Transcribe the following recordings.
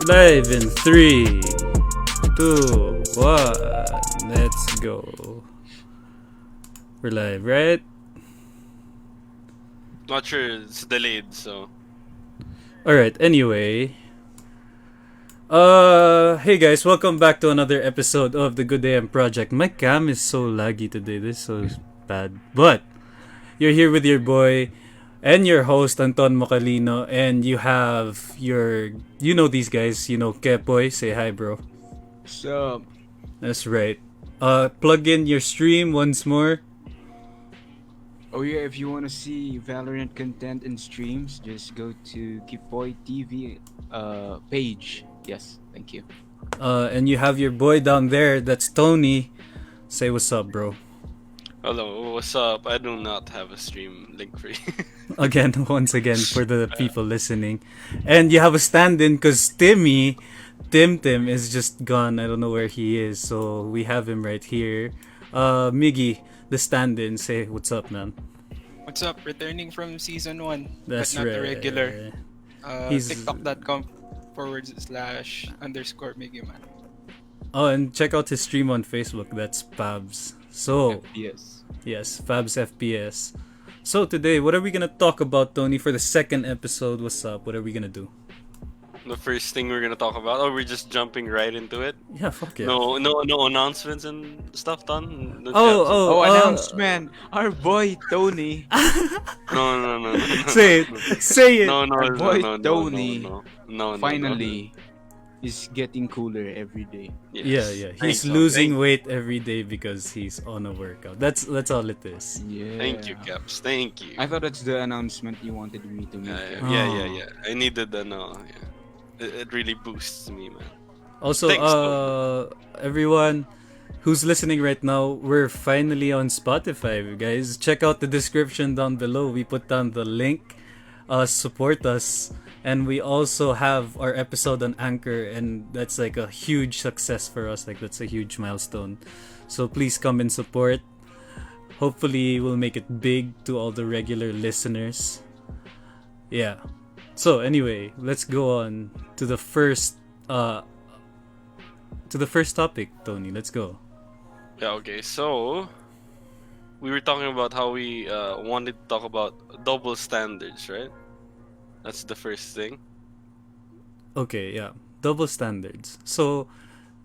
Live in 3, 2, 1. Let's go. We're live, right? Not sure, it's delayed, so. Alright, anyway. Hey guys, welcome back to another episode of the Good AM Project. My cam is so laggy today, this is so bad. But, you're here with your boy and your host, Anton Mocalino, and you have your, you know these guys, you know Kepoy, say hi bro. So, That's right. Plug in your stream once more. oh yeah, if you want to see Valorant content and streams, just go to Kipoy TV page. Yes, thank you. And you have your boy down there, that's Tony. Say what's up, bro. Hello, what's up? I do not have a stream link for you. Again, once again, for the people listening. And you have a stand-in because Timmy, Tim is just gone. I don't know where he is, so we have him right here. Miggy, the stand-in, say what's up, man. What's up? Returning from season 1, That's but not right. the regular. He's- TikTok.com/_Miggyman. Oh, and check out his stream on Facebook. That's Fabs. So, Yes. yes, Fabs FPS. So today, what are we gonna talk about, Tony, for the second episode? What's up? What are we gonna do? The first thing we're gonna talk about, or we're just jumping right into it? Yeah, fuck it. No announcements and stuff done? No chats? Oh, announcement! Our boy Tony. No. Say it. Say it. No, Our boy no, Tony. No. Finally, is getting cooler every day. Yes. Yeah. Thanks, He's losing weight every day because he's on a workout. That's all it is. Yeah. Thank you, Caps. Thank you. I thought that's the announcement you wanted me to make. Yeah. I needed the no. Yeah. It really boosts me, man. Also, Thanks, everyone who's listening right now, we're finally on Spotify, guys. Check out the description down below. We put down the link. Support us. And we also have our episode on Anchor, and that's like a huge success for us. Like, that's a huge milestone. So please come and support. Hopefully, we'll make it big to all the regular listeners. Yeah. So anyway, let's go on to the first topic, Tony. Let's go. Yeah, okay. So, we were talking about how we wanted to talk about double standards, right? That's the first thing. Okay, yeah. Double standards. So,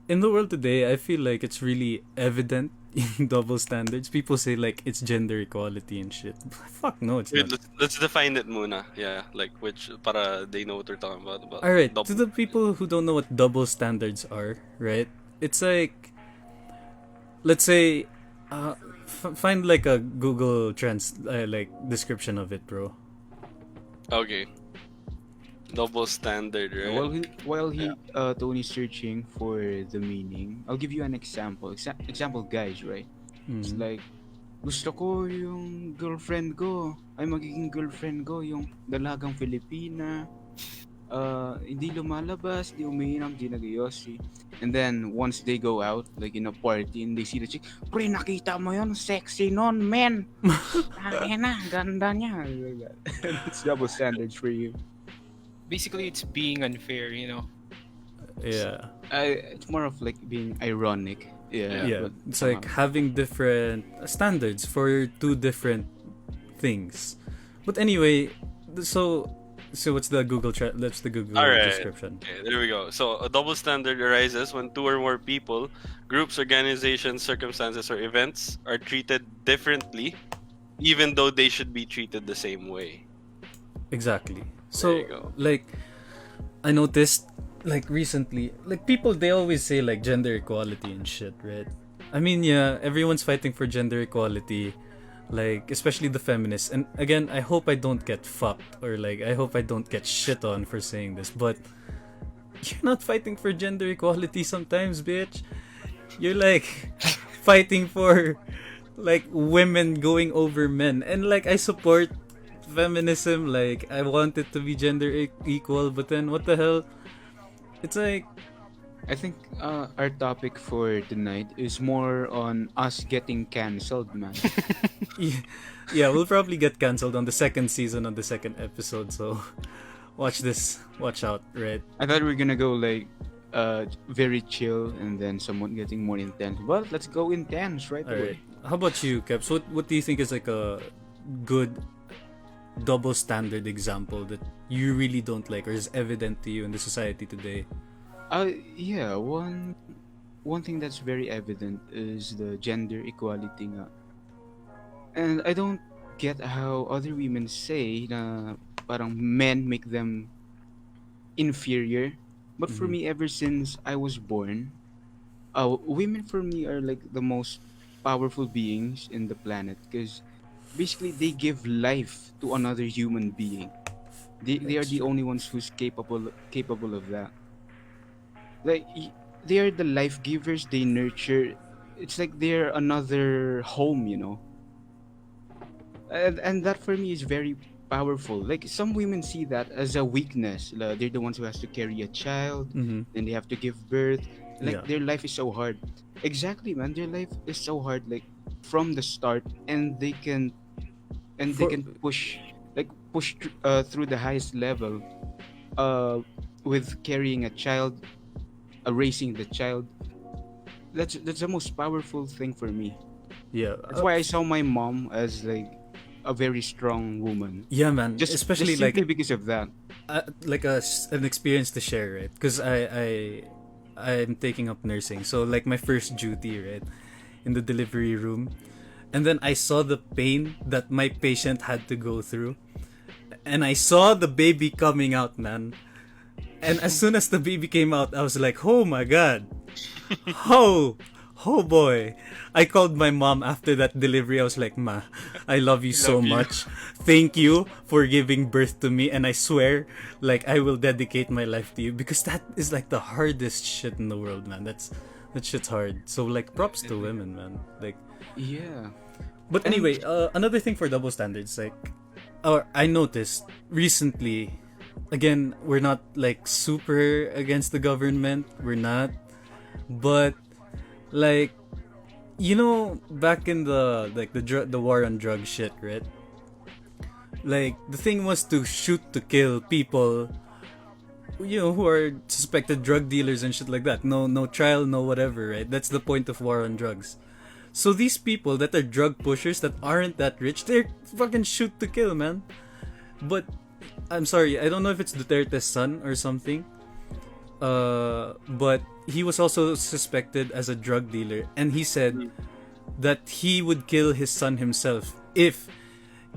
in the world today, I feel like it's really evident in double standards. People say like it's gender equality and shit. Fuck no, it's Wait, not. let's define it muna. Yeah, like which para they know what we're talking about. All right, double. to the people who don't know what double standards are, right? It's like, let's say, find like a Google like description of it, bro. Okay. Double standard, right? While Tony's searching for the meaning, I'll give you an example. Example, guys, right? It's like, gusto ko yung girlfriend ko, ay magiging girlfriend ko yung dalagang Filipina, hindi lumalabas, di umiinom, di nag-iossi. And then, once they go out, like in a party, and they see the chick, pre, nakita mo yun, sexy nun, man! Na, ganda niya. Like that. It's double standards for you. Basically, it's being unfair, you know. Yeah. It's more of like being ironic. Yeah, but it's like having different standards for two different things. But anyway, so what's the Google that's the Google Alright. description. Okay, there we go. So a double standard arises when two or more people, groups, organizations, circumstances, or events are treated differently, even though they should be treated the same way. Exactly. There So you go. like I noticed like recently, like people they always say like gender equality and shit, right? I mean, yeah, everyone's fighting for gender equality, like especially the feminists. And again, I hope I don't get fucked or like I hope I don't get shit on for saying this, but you're not fighting for gender equality sometimes, bitch. You're like fighting for like women going over men. And like I support feminism, like I want it to be gender equal, but then what the hell? It's like I think our topic for tonight is more on us getting cancelled, man. yeah, we'll probably get cancelled on the second season on the second episode, so watch this. Watch out, right? I thought we were gonna go like very chill and then someone getting more intense. Well, let's go intense right All away. right. How about you, Keps? What do you think is like a good double standard example that you really don't like or is evident to you in the society today? Yeah, one thing that's very evident is the gender equality nga. And I don't get how other women say na parang men make them inferior. But for Mhm. me, ever since I was born, women for me are like the most powerful beings in the planet because basically they give life to another human being. They are That's the true. only ones who's capable of that. Like they are the life givers. They nurture. It's like they're another home, you know. And that for me is very powerful. Like some women see that as a weakness. They're the ones who has to carry a child, Mm-hmm. then they have to give birth. Like Yeah. their life is so hard. Exactly, man. Their life is so hard. Like from the start, and they For can through the highest level. With carrying a child, raising the child. That's the most powerful thing for me. yeah. That's why I saw my mom as like a very strong woman. Yeah, man. Just Especially simply like because of that. like an experience to share, right? Because I'm taking up nursing, so like my first duty, right, in the delivery room, and then I saw the pain that my patient had to go through, and I saw the baby coming out, man. And as soon as the baby came out, I was like, oh my god, oh, oh boy. I called my mom after that delivery. I was like, Ma, I love you so Love you. much. Thank you for giving birth to me. And I swear, like, I will dedicate my life to you because that is like the hardest shit in the world, man. That shit's hard. So, like, props to women, man. Like, Yeah. but And- anyway, another thing for double standards, like, or I noticed recently, again, we're not like super against the government. We're not, but like, you know, back in the like the war on drug shit, right? Like the thing was to shoot to kill people, you know, who are suspected drug dealers and shit like that. No trial, no whatever, right? That's the point of war on drugs. So these people that are drug pushers that aren't that rich, they're fucking shoot to kill, man. But I'm sorry, I don't know if it's Duterte's son or something. But he was also suspected as a drug dealer, and he said that he would kill his son himself if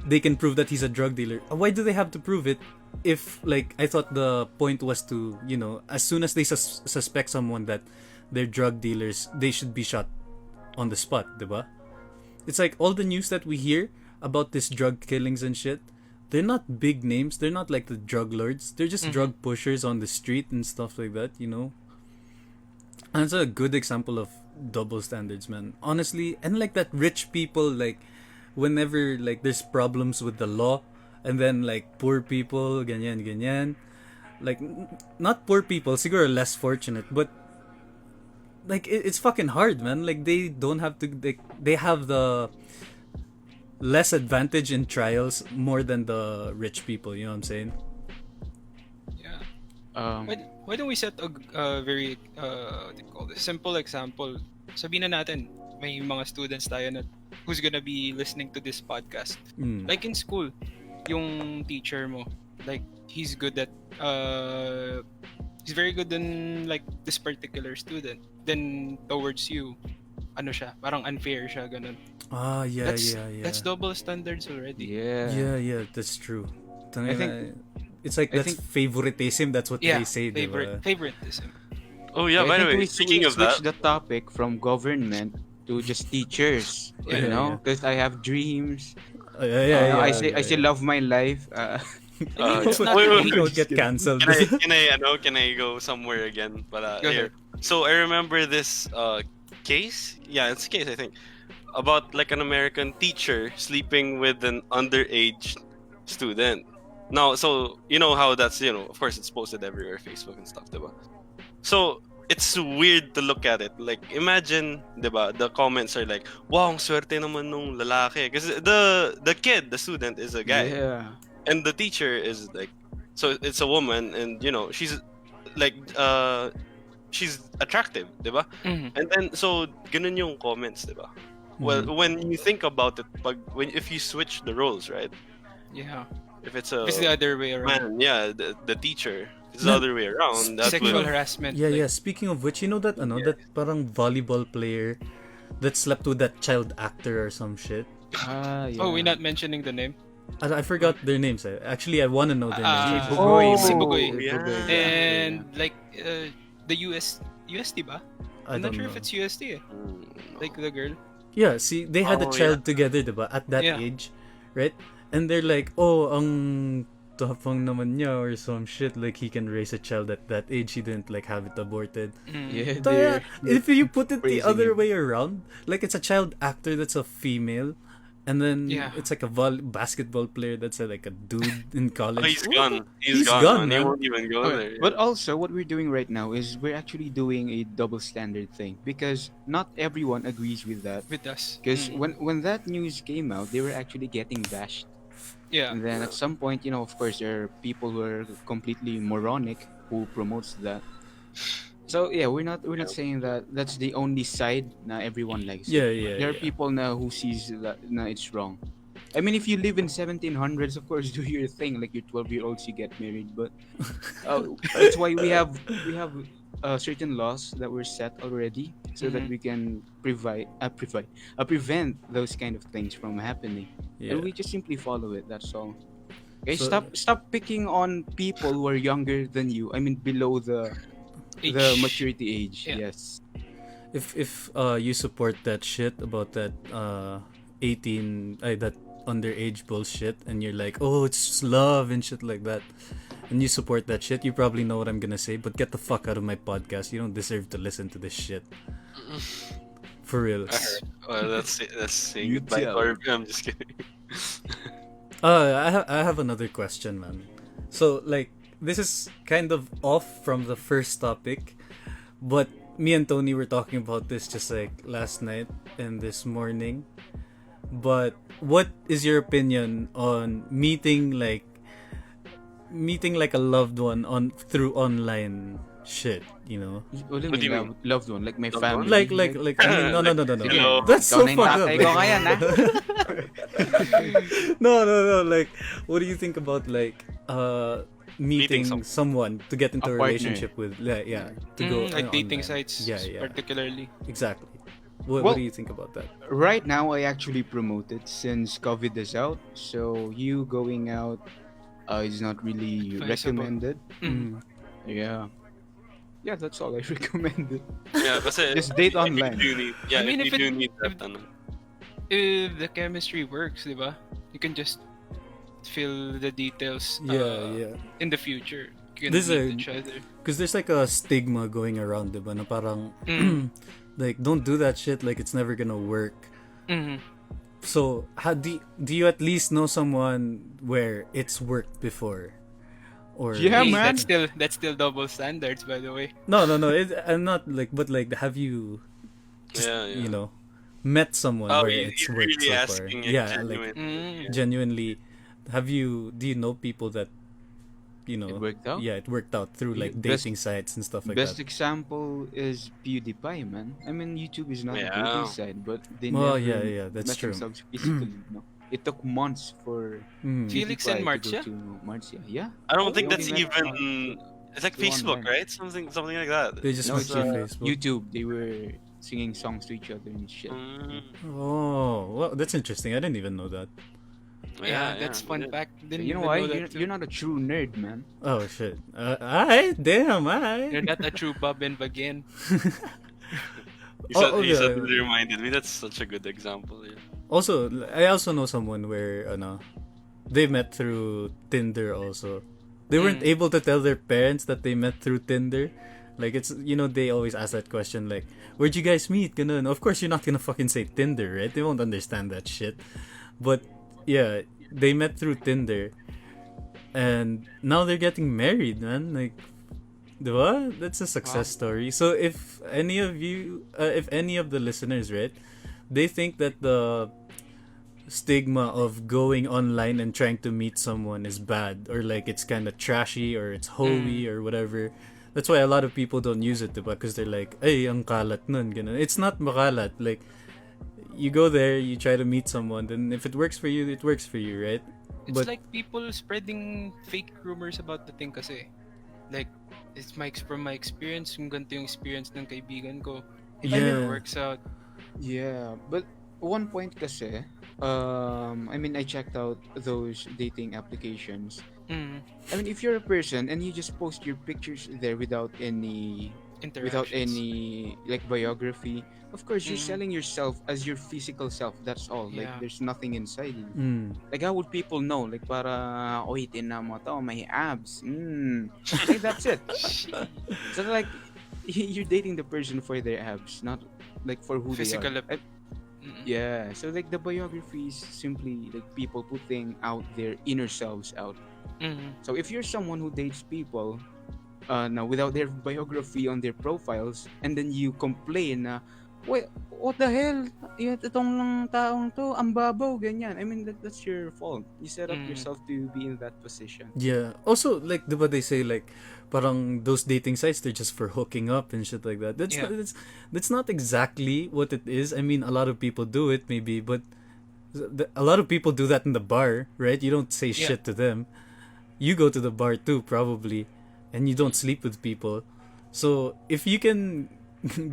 they can prove that he's a drug dealer. Why do they have to prove it? If like I thought the point was to, you know, as soon as they suspect someone that they're drug dealers, they should be shot on the spot, diba? It's like all the news that we hear about this drug killings and shit. They're not big names. They're not like the drug lords. They're just drug pushers on the street and stuff like that, you know? And it's a good example of double standards, man. Honestly, and like that rich people, like, whenever like there's problems with the law, and then like poor people, ganyan, ganyan. Like, not poor people, siguro less fortunate, but like it's fucking hard, man. Like they don't have to, they have the less advantage in trials more than the rich people, you know what I'm saying? Yeah. Um, Why don't we set a very what do you call this? Simple example. Sabihin na natin, may mga students tayo na who's gonna be listening to this podcast. Mm. Like in school, yung teacher mo, like he's good at he's very good in like this particular student. Then towards you, ano siya, parang unfair siya, ganun. Yeah, that's yeah, yeah. that's double standards already. Yeah, that's true. I think- It's like I that's think- favoritism. That's what Yeah, they say, diba? favoritism. Oh yeah, I by the think way, we speaking of switch that, the topic from government to just teachers. Yeah, You know, yeah. because I have dreams. Yeah, I still love my life. It's not wait, We don't get cancelled. can I go somewhere again? But Go here. So I remember this case. Yeah, it's a case I think about like an American teacher sleeping with an underage student. Now, so you know how that's, you know, of course it's posted everywhere, Facebook and stuff, diba? So it's weird to look at it. Like imagine, diba? The comments are like, "Wow, ang swerte naman nung lalaki." Because the kid, the student, is a guy, Yeah. and the teacher is like So it's a woman, and she's like she's attractive, diba? Mhm. And then so ganun yung comments, diba? Well, when you think about it, if you switch the roles, right? Yeah. If it's If it's the a other way around. man, yeah, the teacher. If it's the other way around, that Sexual would harassment. Yeah, like, yeah. Speaking of which, you know that that parang volleyball player that slept with that child actor or some shit. Yeah. Oh, we're not mentioning the name. I forgot their names. Actually, I want to know their names. Bugoy, Si man. Bugoy. yeah. And like the USD ba? I I'm not don't sure know. if it's USD. Like the girl. Yeah, see, they had a Oh, child together, diba? At that Yeah. age, right? And they're like, oh, ang tapang naman niya or some shit. Like, he can raise a child at that age. He didn't, like, have it aborted. Yeah, Taya, they're if you put it the praising other him. way around, like, it's a child actor that's a female. And then Yeah. it's like a basketball player that's like a dude in college. Oh, he's What? gone. He's gone, man. He man. won't even go there. But also, what we're doing right now is we're actually doing a double standard thing because not everyone agrees with that. With us. Because when that news came out, they were actually getting bashed. Yeah. And then at some point, of course, there are people who are completely moronic who promotes that. So yeah, we're not saying that that's the only side na everyone likes. Yeah, yeah, There are yeah. people now who sees that na it's wrong. I mean, if you live in 1700s, of course, do your thing. Like your 12-year-olds, you get married. But that's why we have certain laws that were set already, so that we can prevent those kind of things from happening. Yeah. And we just simply follow it. That's all. Okay, So- stop picking on people who are younger than you. I mean, below the Age. maturity age. Yeah. Yes. If you support that shit about that 18 that underage bullshit and you're like, oh, it's just love and shit like that, and you support that shit, you probably know what I'm gonna say, but get the fuck out of my podcast. You don't deserve to listen to this shit. For real. That's saying You goodbye. tell. Or I'm just kidding. I have another question, man. So, like, this is kind of off from the first topic, but me and Tony were talking about this just like last night and this morning. But what is your opinion on meeting like a loved one through online shit, you know? What do What do you you mean, loved one? Like my Loved family? Like I mean, no. Hello. That's so Ikaw na yung fucked up. tatay ko ngayon, ha? No. Like, what do you think about like meeting Meeting someone to get into A a partner. relationship with? Yeah, to go like dating online. sites. Yeah, yeah, Particularly. exactly. What Well- do you think about that? Right now, I actually promote it since COVID is out. So you going out is not really Advisable. recommended. Mm. Yeah. Yeah, that's all I recommend. Yeah, kasi Just date if online. you do need, yeah, I mean, if if you it- do need that, if- If the chemistry works, di ba? You can just fill the details Yeah. in the future. You can This is meet each other. Because there's like a stigma going around, diba? Na parang, Mm. like, don't do that shit. Like, it's never gonna work. Mhm. So, do you at least know someone where it's worked before? Or Yeah, Hey, man. That's still double standards, by the way. No. I'm not like, but like, have you, just, Yeah. you know, met someone Oh, where you're it's worked really so far? asking Yeah, genuine. like Mm. genuinely, do you know people that, you know, It worked out? Yeah, it worked out through like Best- dating sites and stuff like Best that. example is PewDiePie, man. I mean, YouTube is not a Yeah. dating site, but they Well, never yeah, that's met true. themselves physically. No, it took months for Mm. Felix PewDiePie and Marcia? to go to Marcia. Yeah. I don't They think that's only met even. It's like through Facebook, online. right? Something like that. They just No, met it's through uh, Facebook. YouTube. They were singing songs to each other and shit. Oh, well, that's interesting. I didn't even know that. Yeah, that's fun yeah. fact. Didn't You know even why? know that You're, too. you're not a true nerd, man. Oh shit. Damn, You're not a true Bob and Bagin. You yeah. suddenly reminded me. That's such a good example. Yeah. Also, I also know someone where they met through Tinder also. They weren't able to tell their parents that they met through Tinder. Like, it's, they always ask that question, like, where'd you guys meet? Ganun. Of course, you're not gonna fucking say Tinder, right? They won't understand that shit. But, yeah, they met through Tinder. And now they're getting married, man. Like, diba? That's a success story. So, if any of you, if any of the listeners, right, they think that stigma of going online and trying to meet someone is bad, or like it's kind of trashy, or it's hoey, or whatever. That's why a lot of people don't use it, diba? Because they're like, ay, ang kalat nun, ganun. It's not makalat. Like, you go there, you try to meet someone, then if it works for you, it works for you, right? It's But like people spreading fake rumors about the thing kasi. Like, it's from my experience, yung ganito yung experience ng kaibigan ko. It never Yeah. works out. Yeah, but one point kasi, I mean, I checked out those dating applications. Mm. I mean, if you're a person and you just post your pictures there without any like biography, of course you're selling yourself as your physical self. That's all. Like Yeah. there's nothing inside you. mm, Like how would people know? Like para oy tinan mo to, may abs. Like that's it. So like you're dating the person for their abs, not like for who Physical they are. Yeah. So like the biography is simply like people putting out their inner selves out. So if you're someone who dates people now without their biography on their profiles, and then you complain na, wait, what the hell? Itong lang taong to, ang babaw, ganyan. I mean, that's your fault. You set up yourself to be in that position. yeah. Also, like, diba they say, like, parang those dating sites, they're just for hooking up and shit like that. Yeah. That's not exactly what it is. I mean, a lot of people do it, maybe, but a lot of people do that in the bar, right? You don't say Yeah. shit to them. You go to the bar too, probably, and you don't sleep with people. So if you can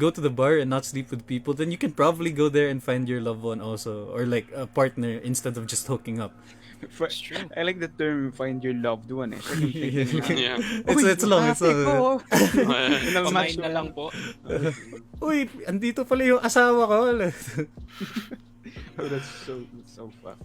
go to the bar and not sleep with people, then you can probably go there and find your loved one also, or like a partner, instead of just hooking up. It's true. I like the term "find your loved one." Eh. So I'm thinking, Yeah. It's long. It's ate ko. Pamain na lang po. Uy, andito pala yung asawa ko. Oh, that's so fucked.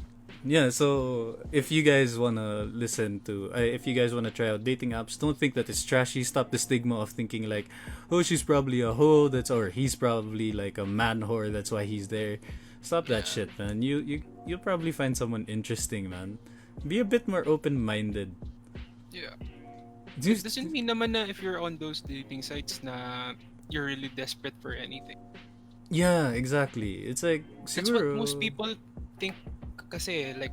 Yeah, so if you guys wanna listen to, if you guys wanna try out dating apps, don't think that it's trashy. Stop the stigma of thinking like, oh, she's probably a hoe, or he's probably like a man whore, that's why he's there. Stop that shit, man. You'll probably find someone interesting, man. Be a bit more open-minded. Yeah. Just- It doesn't mean naman na if you're on those dating sites na you're really desperate for anything. Yeah, exactly. It's like, That's what siguro- most people think kasi, like,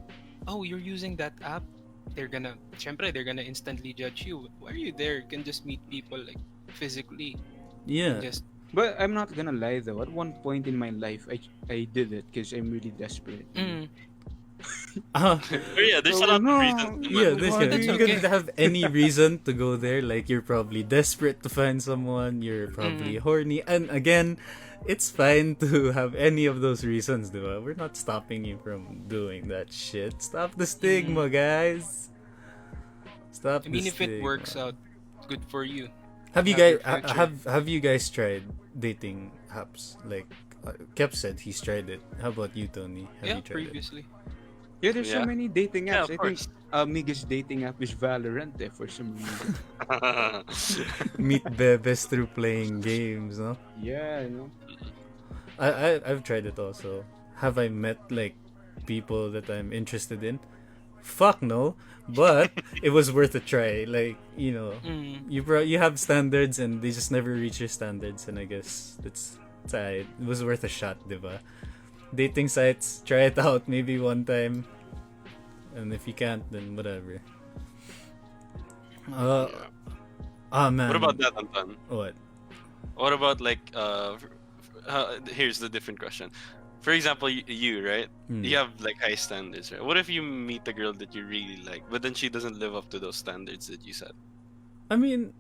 oh, you're using that app, they're gonna instantly judge you. Why are you there? You can just meet people like physically. Yeah. Just But I'm not gonna lie though. At one point in my life, I did it because I'm really desperate. Ah, But yeah, there's a lot of reasons. yeah, this Well, guy. that's You okay. could have any reason to go there. Like, you're probably desperate to find someone. You're probably horny. And again, it's fine to have any of those reasons, diba? We're not stopping you from doing that shit. Stop the stigma, guys. Stop I mean, the if it stigma. works out, good for you. Have you have guys your future. have you guys tried dating apps? Like, Kep said he's tried it. How about you, Tony? Have Yeah, you tried previously. Yeah, there's so Yeah. many dating Yeah, apps. of I think course. biggest dating app is Valorant for some reason. it? Meet bebes through playing games, no? Yeah, you know. I've tried it also. Have I met like people that I'm interested in? Fuck no, but it was worth a try. Like, you know, you have standards and they just never reach your standards, and I guess it was worth a shot, diba? Dating sites, try it out maybe one time, and if you can't, then whatever. Man. What about that, Anton? What? What about like here's the different question. For example, you right? You have like high standards, right? What if you meet a girl that you really like, but then she doesn't live up to those standards that you set? I mean,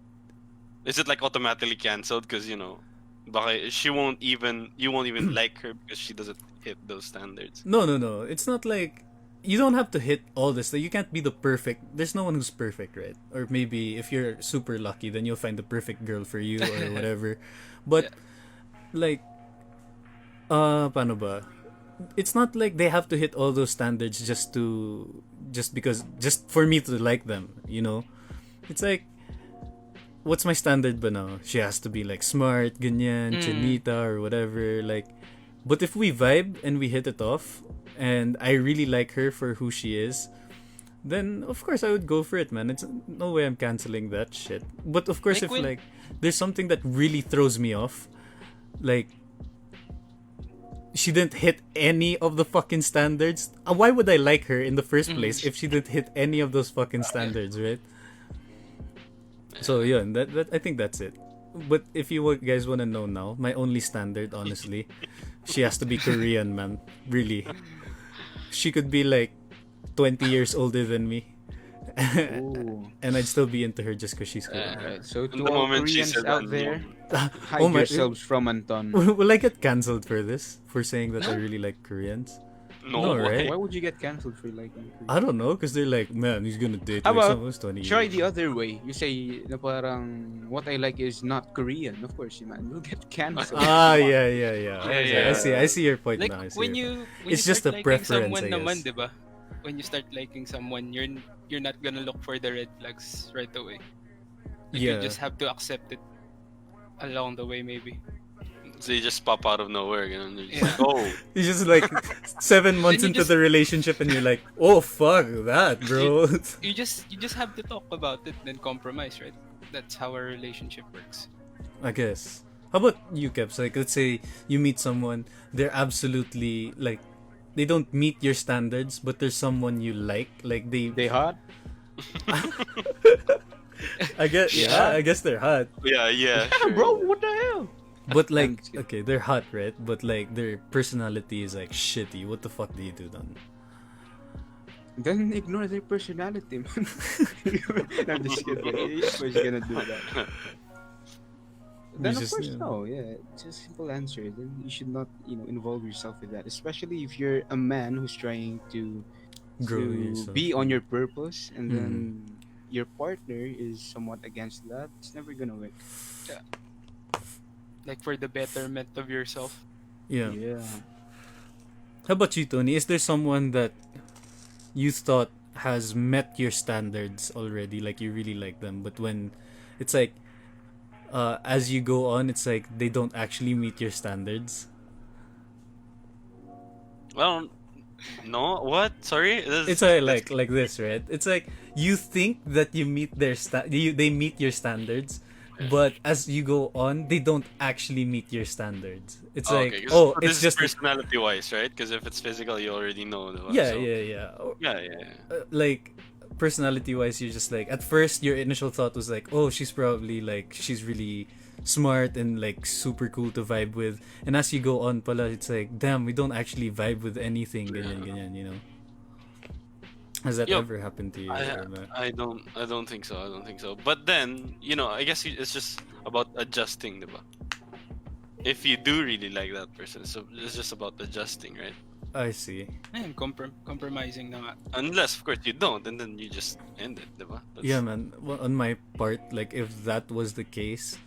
Is it like automatically canceled because baka you won't even like her because she doesn't hit those standards? no. It's not like you don't have to hit all this. Like, you can't be the perfect. There's no one who's perfect, right? Or maybe if you're super lucky, then you'll find the perfect girl for you or whatever. But like, paano ba? It's not like they have to hit all those standards just for me to like them. It's like, what's my standard ba now? She has to be like smart, ganyan, chinita or whatever. Like, but if we vibe and we hit it off, and I really like her for who she is, then of course I would go for it, man. It's no way I'm canceling that shit. But of course, Like if when- like there's something that really throws me off, like she didn't hit any of the fucking standards. Why would I like her in the first place if she didn't hit any of those fucking standards, right? So yeah, that I think that's it. But if you guys want to know now, my only standard, honestly, she has to be Korean, man. Really, she could be like 20 years older than me. Ooh. And I'd still be into her just because she's Korean. Alright, so And to the all moment she Koreans said out that, there, hide Oh my- yourselves from Anton. Will I get cancelled for this? For saying that I really like Koreans? no, No, right? Why would you get cancelled for liking Korean? I don't know, because they're like, man, he's gonna date How like about someone who's 20 Try years. the other way. You say na parang what I like is not Korean. Of course, man, you'll get cancelled. Yeah. I see your point Like now. I see when your point. you It's start just a liking preference, someone I naman, guess. diba? When you start liking someone, you're not gonna look for the red flags right away. Like, Yeah. You just have to accept it along the way, maybe. So you just pop out of nowhere, you know? And you're just Yeah. like, oh, It's just like 7 months Then you into just- the relationship, and you're like, oh fuck that, bro. You just have to talk about it, then compromise, right? That's how a relationship works. I guess. How about you, Keps? Like, let's say you meet someone, they're absolutely like, they don't meet your standards, but there's someone you like. Like They hot? I guess, Yeah. I guess they're hot. yeah, Ah, sure. bro, what the hell? But like, I'm just kidding. okay, they're hot, right? But like, their personality is like shitty. What the fuck do you do then? Then ignore their personality, man. I'm just kidding. Of course, you're gonna do that. Then of just- course yeah. no, yeah. It's a simple answer. Then you should not, involve yourself with that. Especially if you're a man who's trying to Grow to yourself. be on your purpose, and Mhm. then your partner is somewhat against that. It's never gonna work. Like for the betterment of yourself. Yeah. Yeah. How about you, Tony? Is there someone that you thought has met your standards already? Like you really like them, but when it's like, as you go on, it's like they don't actually meet your standards. Well, no, what? Sorry? It's like this, right? It's like you think that you meet their they meet your standards, but as you go on, they don't actually meet your standards. It's like, okay, oh, this it's is just personality wise, right? Because if it's physical, you already know. Diba? yeah, So- yeah. yeah. Like personality wise, you're just like, at first your initial thought was like, oh, she's probably like, she's really smart and like super cool to vibe with, and as you go on pala, it's like, damn, we don't actually vibe with anything, ganyan, you know. Has that Yup. ever happened to you? or not? I don't think so. I don't think so. But then, I guess it's just about adjusting, diba? If you do really like that person, so it's just about adjusting, right? I see. And compromising na nga. Unless, of course, you don't, and then you just end it, diba? Yeah, man. Well, on my part, like if that was the case,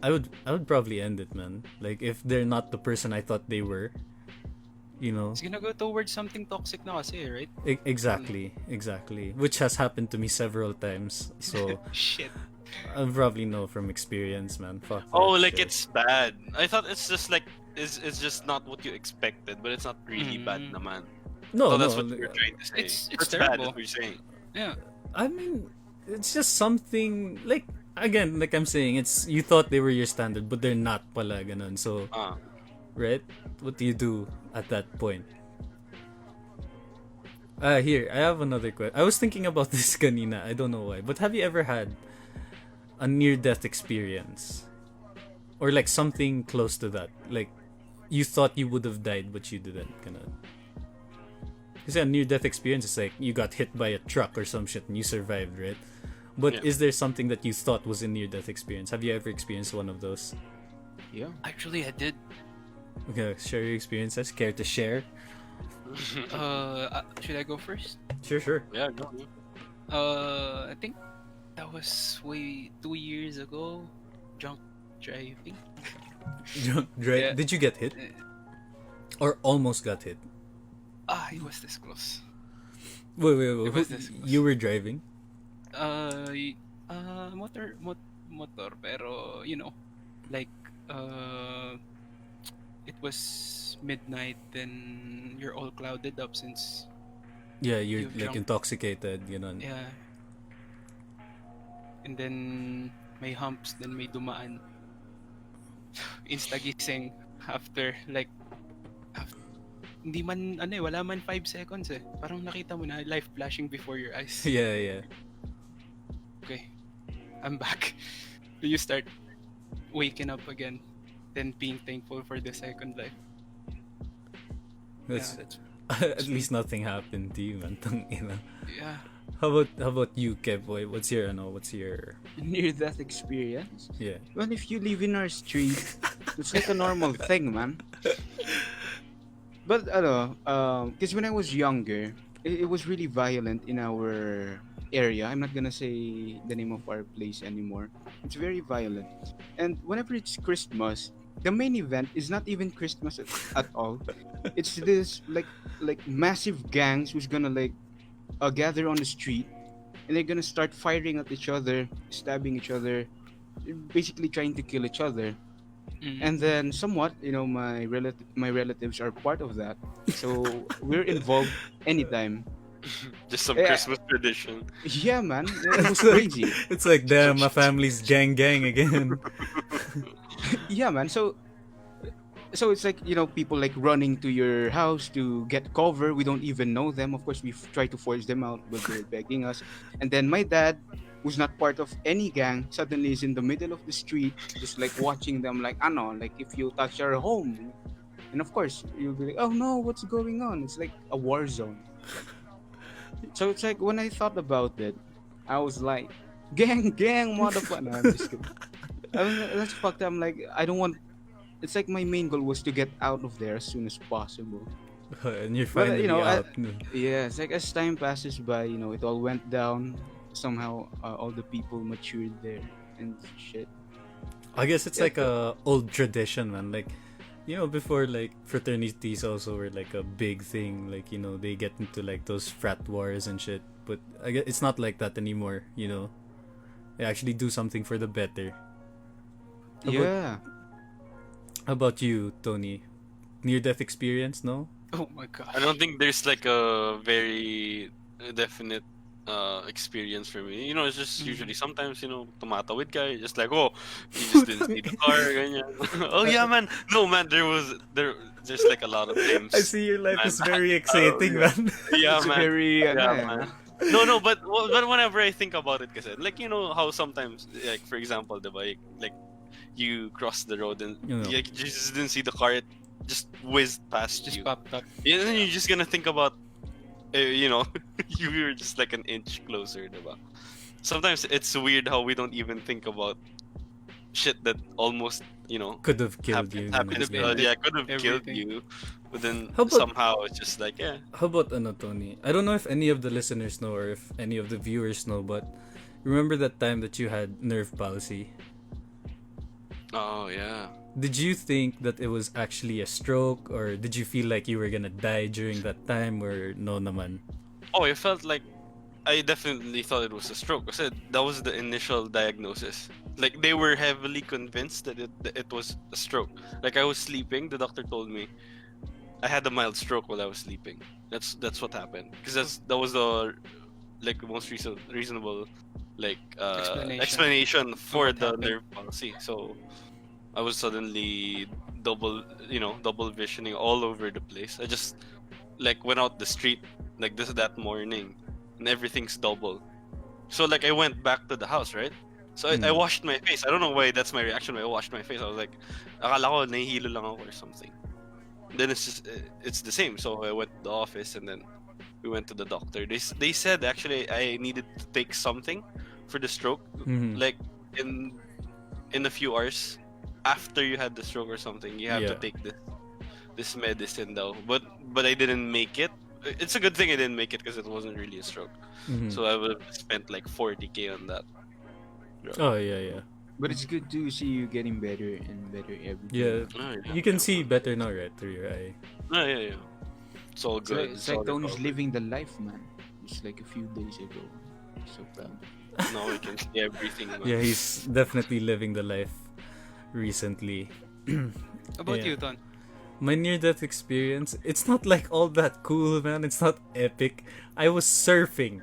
I would probably end it, man. Like if they're not the person I thought they were, you know. It's gonna go towards something toxic na kasi, right? Exactly. Which has happened to me several times. So Shit. I probably know from experience, man. Fuck. Oh, that like shit. it's bad. I thought it's just like it's just not what you expected, but it's not really bad, Mm. naman. no, So that's no. what you're trying to say. It's bad. terrible. That's what you're saying. Yeah. I mean, it's just something like, again, like I'm saying, it's, you thought they were your standard, but they're not pala, ganun. So, right? What do you do at that point? Here, I have another question. I was thinking about this kanina. I don't know why. But have you ever had a near-death experience? Or like something close to that? Like, you thought you would have died, but you didn't. Ganun. Kasi a near-death experience is like, you got hit by a truck or some shit and you survived, right? But Yeah. is there something that you thought was a near-death experience? Have you ever experienced one of those? Yeah. Actually, I did. Okay, share your experiences. Care to share? Should I go first? Sure. Yeah, go. I think that was way 2 years ago. Drunk driving. Yeah. Did you get hit? Or almost got hit? It was this close. Wait. It was this close. You were driving? Motor, pero like it was midnight, then you're all clouded up since Yeah, you're You've like drunk. intoxicated, you know. yeah. And then may humps, then may dumaan. Instagising after like hindi man, wala man 5 seconds eh. Parang nakita mo na life flashing before your eyes. Yeah, yeah. Okay, I'm back. You start waking up again, then being thankful for the second life. That's, Yeah, that's at least nothing happened to you, man. Tangina. yeah. How about you, Kev? Boy? What's your Near-death experience. yeah? Well, if you live in our street, it's like a normal thing, man. But because when I was younger, it was really violent in our area. I'm not gonna say the name of our place anymore. It's very violent, and whenever it's Christmas, the main event is not even Christmas at all. It's this like massive gangs who's gonna gather on the street, and they're gonna start firing at each other, stabbing each other, basically trying to kill each other. And then somewhat, my relatives are part of that, so we're involved anytime. Just some Yeah. Christmas tradition. Yeah, man, it was crazy. It's like damn, my family's gang again. Yeah, man. So it's like, people like running to your house to get cover. We don't even know them. Of course, we try to force them out, but they're begging us. And then my dad, who's not part of any gang, suddenly is in the middle of the street, just like watching them, like, like if you touch our home. And of course, you'll be like, oh no, what's going on? It's like a war zone. So it's like, when I thought about it, I was like, gang, motherfucker. No, I'm just kidding. That's fucked up. I'm like, I don't want. It's like my main goal was to get out of there as soon as possible. And you're But, finally out. Yeah, it's like as time passes by, it all went down. Somehow, all the people matured there and shit. I guess it's like a old tradition, man. Like, before, like, fraternities also were like a big thing. Like, they get into like those frat wars and shit. But I guess it's not like that anymore. They actually do something for the better. Yeah. How about you, Tony? Near-death experience, no? Oh my god. I don't think there's like a very definite experience for me. It's just usually sometimes, tumatawid ka, just like, oh, you just didn't see the car, ganyan. Oh yeah, man. No, man, there's like a lot of times. I see your life Man. is very exciting, man. Yeah, It's man. very. Yeah, ano, man. No, but whenever I think about it, kasi, like, how sometimes, like, for example, diba, like, you cross the road and you just didn't see the car, it just whizzed past Just you. popped up. And then you're just gonna think about, you were just like an inch closer, diba? Sometimes it's weird how we don't even think about shit that almost, Could have killed you. happened. Could've been Could have killed everything. you. But then How about- somehow it's just like, yeah. How about Tony? I don't know if any of the listeners know or if any of the viewers know, but remember that time that you had nerve palsy? Oh, yeah. Did you think that it was actually a stroke, or did you feel like you were gonna die during that time, or no naman? Oh, it felt like I definitely thought it was a stroke. I said that was the initial diagnosis. Like they were heavily convinced that it was a stroke. Like I was sleeping, the doctor told me I had a mild stroke while I was sleeping. That's what happened. Because that was the most reasonable explanation for what the happened. nerve palsy. So I was suddenly double visioning all over the place. I just went out the street that morning, and everything's double. So I went back to the house, right? So I washed my face. I don't know why that's my reaction when I washed my face. I was like, akala ko nahihilo lang ako or something. Then it's the same. So I went to the office and then we went to the doctor. They said actually I needed to take something for the stroke, Mhm. like in a few hours after you had the stroke or something. You have to Yeah. take this medicine though. But I didn't make it. It's a good thing I didn't make it because it wasn't really a stroke. Mhm. So I would have spent like 40K on that. Oh yeah. But it's good to see you getting better and better every day. Yeah. Oh, yeah. You can see better now, right, through your eye. Oh, yeah. It's all So good. it's like all Tony's recovered. living the life, man. Just like a few days ago. So proud. Now we can see everything. Man. Yeah, he's definitely living the life recently. About Yeah. you, Ton? My near-death experience, it's not like all that cool, man. It's not epic. I was surfing,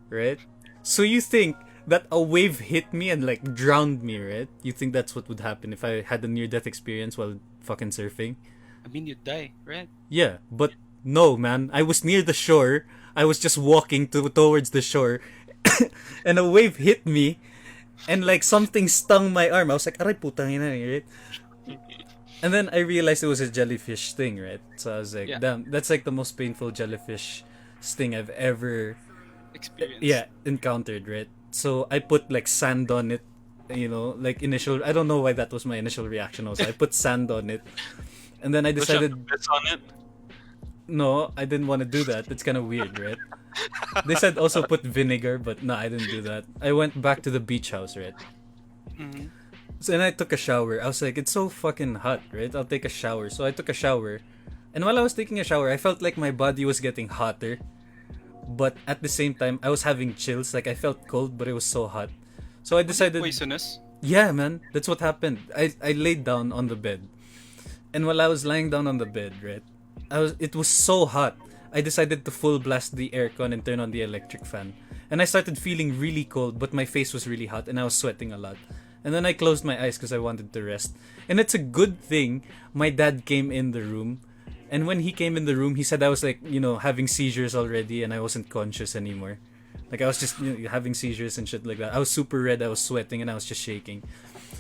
right? So you think that a wave hit me and drowned me, right? You think that's what would happen if I had a near-death experience while fucking surfing? I mean, you'd die, right? Yeah, but no, man. I was near the shore. I was just walking towards the shore, and a wave hit me, and like something stung my arm. I was like, "Aray putang ina," right? And then I realized it was a jellyfish sting, right? So I was like, Yeah. "Damn, that's like the most painful jellyfish sting I've ever, Experience. encountered, right?" So I put like sand on it, like initial. I don't know why that was my initial reaction. Also, I put sand on it, and then I Push up decided, the bits on it. no, I didn't want to do that. It's kind of weird, right? They said also put vinegar, but no, I didn't do that. I went back to the beach house, right? Mhm. So then I took a shower. I was like, it's so fucking hot, right? I'll take a shower. So I took a shower. And while I was taking a shower, I felt like my body was getting hotter. But at the same time, I was having chills. Like I felt cold, but it was so hot. So I decided, Poisonous. yeah, man, that's what happened. I laid down on the bed. And while I was lying down on the bed, right? It was so hot. I decided to full blast the aircon and turn on the electric fan. And I started feeling really cold, but my face was really hot and I was sweating a lot. And then I closed my eyes because I wanted to rest. And it's a good thing my dad came in the room. And when he came in the room, he said I was like, having seizures already and I wasn't conscious anymore. Like I was just having seizures and shit like that. I was super red, I was sweating, and I was just shaking.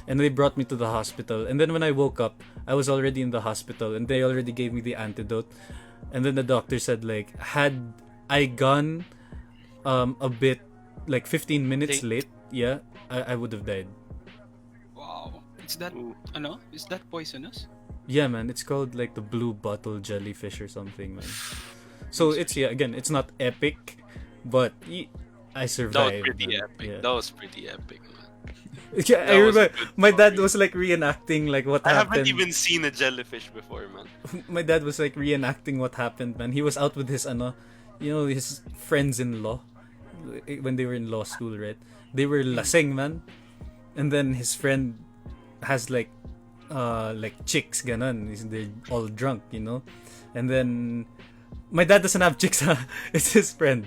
And they brought me to the hospital. And then when I woke up, I was already in the hospital and they already gave me the antidote. And then the doctor said like, had I gone a bit like 15 minutes late, yeah, I would have died. Wow. Is that Ooh. Is that poisonous? Yeah, man, it's called like the blue bottle jellyfish or something, man. So it's again, it's not epic, but I That was survived. pretty man. epic. Yeah. That was pretty epic, man. Yeah, I That was a remember good my dad story. was like reenacting like what I happened. haven't even seen a jellyfish before, man. My dad was like reenacting what happened, man. He was out with his his friends-in-law when they were in law school, right? They were lasing, man. And then his friend has like chicks ganon. They're all drunk, And then my dad doesn't have chicks, huh? It's his friend.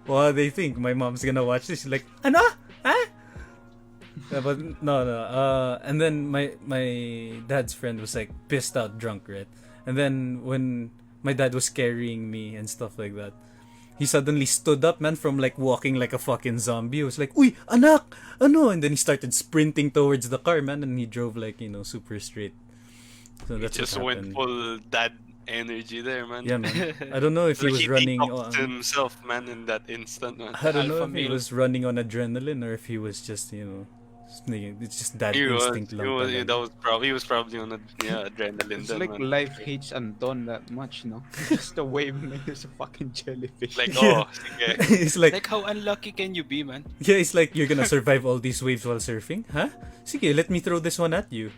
Well, they think my mom's gonna watch this. She's like, ano? Huh? But no. And then my dad's friend was like pissed out drunk, right? And then when my dad was carrying me and stuff like that, he suddenly stood up, man, from like walking like a fucking zombie. He was like, "Uy, anak, ano?" And then he started sprinting towards the car, man, and he drove like super straight. So He that's just what went happened. full dad energy there, man. Yeah, man. I don't know if he Like was running. detoxed himself, man, in that instant, man. I don't know Alpha if he male. was running on adrenaline or if he was just it's just dad instinct lang talaga. He was probably on adrenaline It's then, like man. life hates Anton that much, no? Just a wave and there's a fucking jellyfish. Like, Yeah. oh, sige. It's like, Like, how unlucky can you be, man? yeah, it's like you're gonna survive all these waves while surfing, huh? Sige, let me throw this one at you.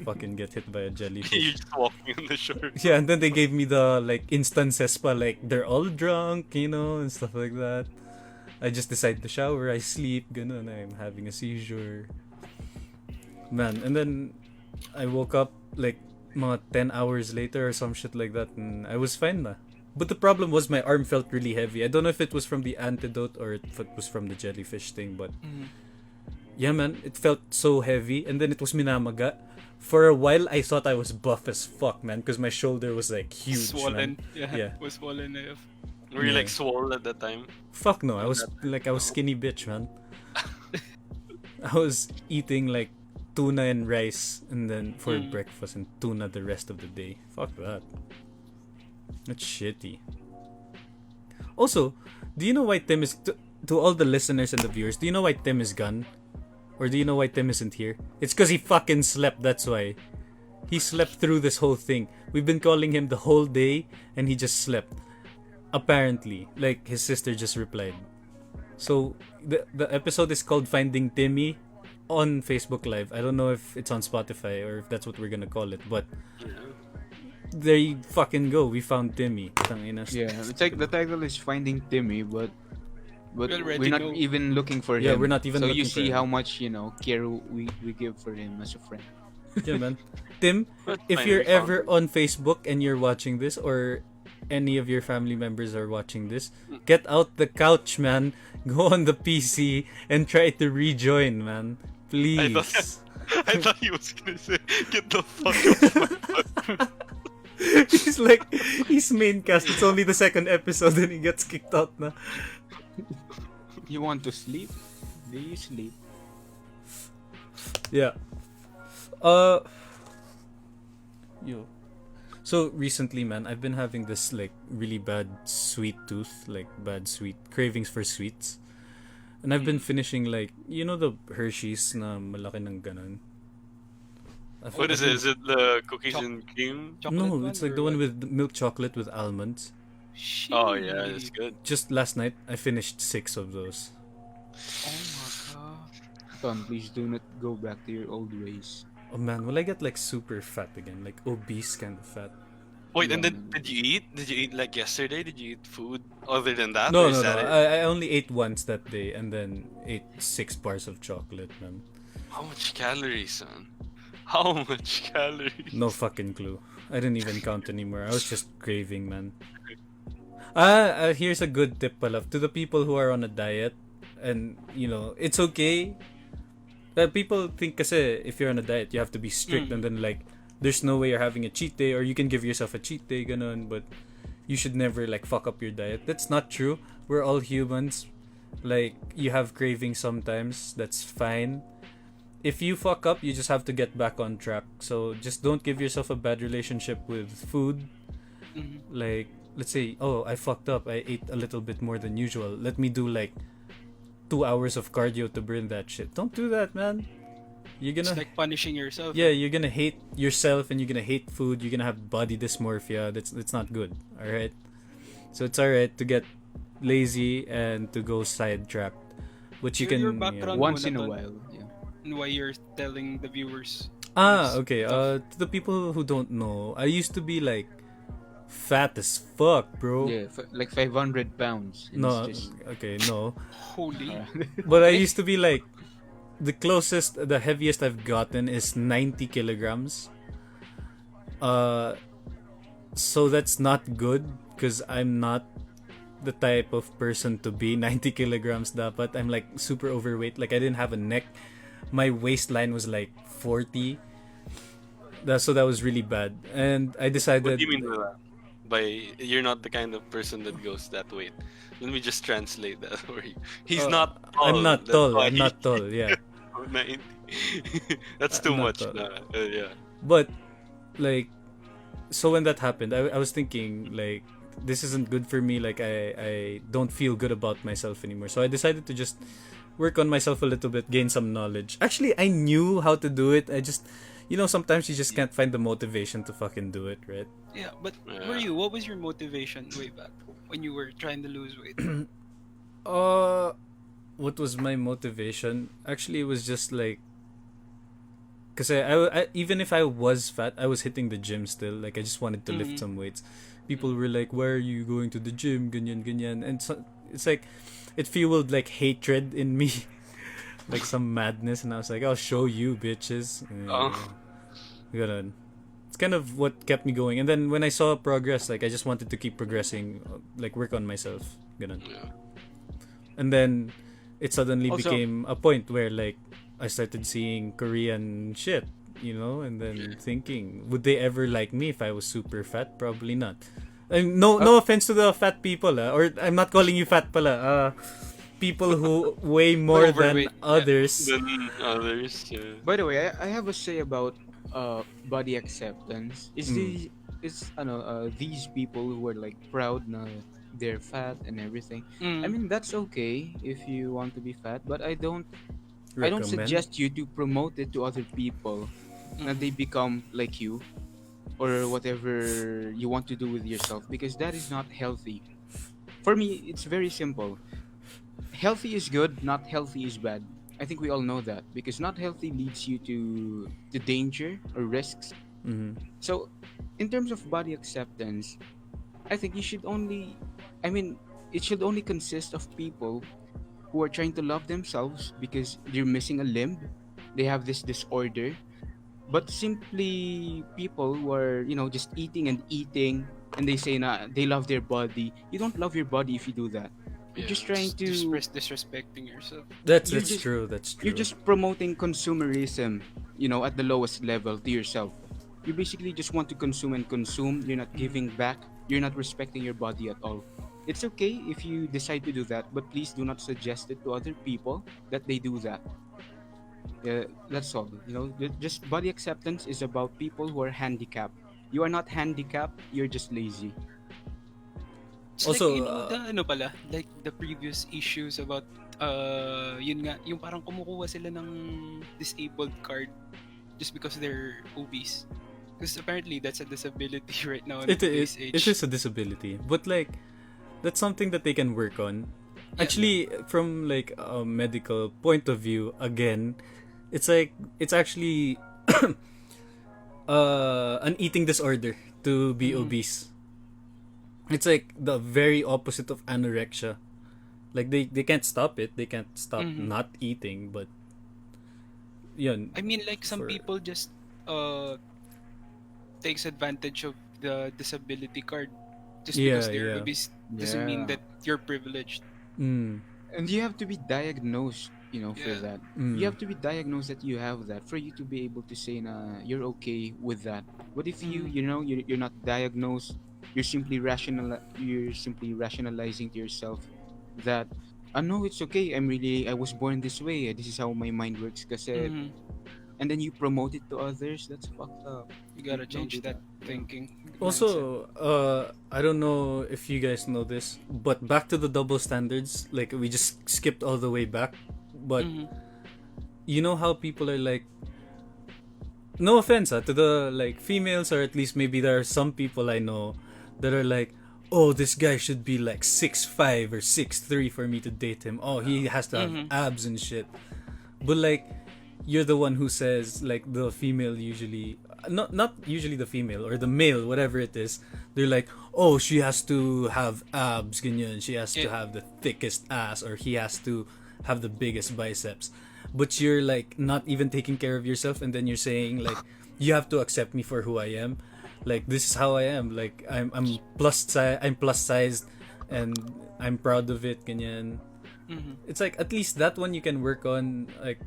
Fucking get hit by a jellyfish. You're just walking on the shore. Yeah, and then they gave me the like instances pa, like they're all drunk, and stuff like that. I just decide to shower, I sleep, ganun, I'm having a seizure. Man, and then I woke up like mga 10 hours later or some shit like that and I was fine na. But the problem was my arm felt really heavy. I don't know if it was from the antidote or if it was from the jellyfish thing, but yeah, man, it felt so heavy and then it was minamaga. For a while, I thought I was buff as fuck, man, because my shoulder was like huge, Swollen. man. Yeah. Yeah. Was swollen enough. Were you Yeah. like swole at that time? Fuck no, I was skinny bitch, man. I was eating like tuna and rice and then for breakfast and tuna the rest of the day. Fuck that. That's shitty. Also, do you know why Tim is to all the listeners and the viewers, do you know why Tim is gone? Or do you know why Tim isn't here? It's because he fucking slept, that's why. He slept through this whole thing. We've been calling him the whole day and he just slept. Apparently, like his sister just replied. So the episode is called Finding Timmy on Facebook Live. I don't know if it's on Spotify or if that's what we're gonna call it, but there you fucking go. We found Timmy. Tangina. Yeah, it's like the title is Finding Timmy, but We already we're not know. even looking for Yeah, him. we're not even So looking you for see him. how much care we give for him as a friend. Yeah, man. Tim, But if fine, you're we found ever him. on Facebook and you're watching this or any of your family members are watching this, get out the couch, man. Go on the PC and try to rejoin, man. Please. I thought he was gonna say, "Get the fuck off my butt." He's like, he's main cast. It's only the second episode and he gets kicked out na. You want to sleep? Do you sleep? Yeah. Yo. So recently, man, I've been having this like really bad sweet tooth, like bad sweet cravings for sweets. And I've been finishing like, you know the Hershey's na malaki ng ganon. What is it? Is it the cookies and cream? Chocolate No, one it's like or the one what? with milk chocolate with almonds. Oh yeah, it's good. Just last night, I finished 6 of those. Oh my god. Ton, please do not go back to your old ways. Oh man, will I get like super fat again? Like obese kind of fat? Wait, and Yeah, then man. did you eat? Did you eat like yesterday? Did you eat food other than that? No, or is no, no. that it? I only ate once that day and then ate 6 bars of chocolate, man. How much calories, son? How much calories? No fucking clue. I didn't even count anymore. I was just craving, man. Here's a good tip pala. To the people who are on a diet, and, you know, it's okay. People think kasi if you're on a diet, you have to be strict and then, like, there's no way you're having a cheat day or you can give yourself a cheat day, ganun, but you should never, like, fuck up your diet. That's not true. We're all humans. Like, you have cravings sometimes. That's fine. If you fuck up, you just have to get back on track. So just don't give yourself a bad relationship with food. Like, let's say, oh, I fucked up. I ate a little bit more than usual. Let me do like 2 hours of cardio to burn that shit. Don't do that, man. You're It's gonna, like punishing yourself. yeah, you're gonna hate yourself and you're gonna hate food. You're gonna have body dysmorphia. That's not good. All right. So it's alright to get lazy and to go sidetracked, but you Your can. background Once muna, in a Ton. while, yeah. And why you're telling the viewers. Okay. To the people who don't know, I used to be like fat as fuck, bro. Yeah, like 500 pounds. And No, it's just, okay, no. Holy. But I used to be like, the closest, the heaviest I've gotten is 90 kilograms. So that's not good because I'm not the type of person to be 90 kilograms dapat. I'm like super overweight. Like I didn't have a neck. My waistline was like 40. So that was really bad. And I decided. What do you mean by that? By you're not the kind of person that goes that weight. Let me just translate that for you. He's not tall. I'm not that's tall. why I'm not tall. Yeah. 90. That's too I'm not much. tall. Nah, yeah. But like, so when that happened, I was thinking like, this isn't good for me. Like I don't feel good about myself anymore. So I decided to just work on myself a little bit, gain some knowledge. Actually, I knew how to do it. I just, you know, sometimes you just can't find the motivation to fucking do it, right? Yeah, but Yeah. were you? What was your motivation way back when you were trying to lose weight? What was my motivation? Actually, it was just like, cause I even if I was fat, I was hitting the gym still. Like I just wanted to lift some weights. People were like, "Why are you going to the gym?" Ganyan, ganyan, and so it's like, it fueled like hatred in me, like some madness, and I was like, "I'll show you, bitches." Oh. Ganun. It's kind of what kept me going. And then when I saw progress, like I just wanted to keep progressing, like work on myself. Ganun. Yeah. And then it suddenly Also- became a point where like I started seeing Korean shit, you know, and then thinking, would they ever like me if I was super fat? Probably not. No offense to the fat people, or I'm not calling you fat pala. People who weigh more than Overweight, yeah. others. Then others. Yeah. By the way, I have a say about body acceptance. These people who are like proud na they're fat and everything. I mean that's okay if you want to be fat, but I don't Recommend. suggest you to promote it to other people that they become like you or whatever you want to do with yourself, because that is not healthy. For me, it's very simple. Healthy is good, not healthy is bad. I think we all know that because not healthy leads you to danger or risks. Mhm. So, in terms of body acceptance, I think you should only, I mean, it should only consist of people who are trying to love themselves because they're missing a limb, they have this disorder, but simply people who are, just eating and eating and they say na they love their body. You don't love your body if you do that. You're just trying to. Disrespecting yourself. That's You're true. That's true. You're just promoting consumerism. at the lowest level to yourself. You basically just want to consume and consume. You're not giving back. You're not respecting your body at all. It's okay if you decide to do that, but please do not suggest it to other people that they do that. That's all. Just body acceptance is about people who are handicapped. You are not handicapped. You're just lazy. It's like, Also, the ano pala, like the previous issues about, yun nga, yung parang kumukuha sila ng disabled card just because they're obese. Because apparently that's a disability right now in today's age. it is a disability, but like that's something that they can work on. Actually, from like a medical point of view, again, it's like it's actually an eating disorder to be obese. It's like the very opposite of anorexia. Like they can't stop it. They can't stop not eating, but yun. I mean, like some For- people just takes advantage of the disability card just because they're obese doesn't mean Yeah. that you're privileged. Mm. And you have to be diagnosed, for Yeah. that. Mm. You have to be diagnosed that you have that for you to be able to say na you're okay with that. What if you're not diagnosed? You're simply rationalizing to yourself that no, it's okay. I was born this way. This is how my mind works. Kasi, Mhm. and then you promote it to others. That's fucked up. You gotta Don't change do that that. thinking. mindset. Also, I don't know if you guys know this, but back to the double standards. Like we just skipped all the way back, but Mhm. you know how people are like. No offense to the like females, or at least maybe there are some people I know that are like, oh, this guy should be like 6'5" or 6'3" for me to date him. Oh, he has to have abs and shit. But like, you're the one who says like the female usually, not usually the female or the male, whatever it is. They're like, oh, she has to have abs, ganyan. She has to Yeah. have the thickest ass, or he has to have the biggest biceps. But you're like not even taking care of yourself, and then you're saying like, you have to accept me for who I am. Like this is how I am. Like I'm plus sized, and I'm proud of it. Ganyan. Mhm. It's like at least that one you can work on. Like,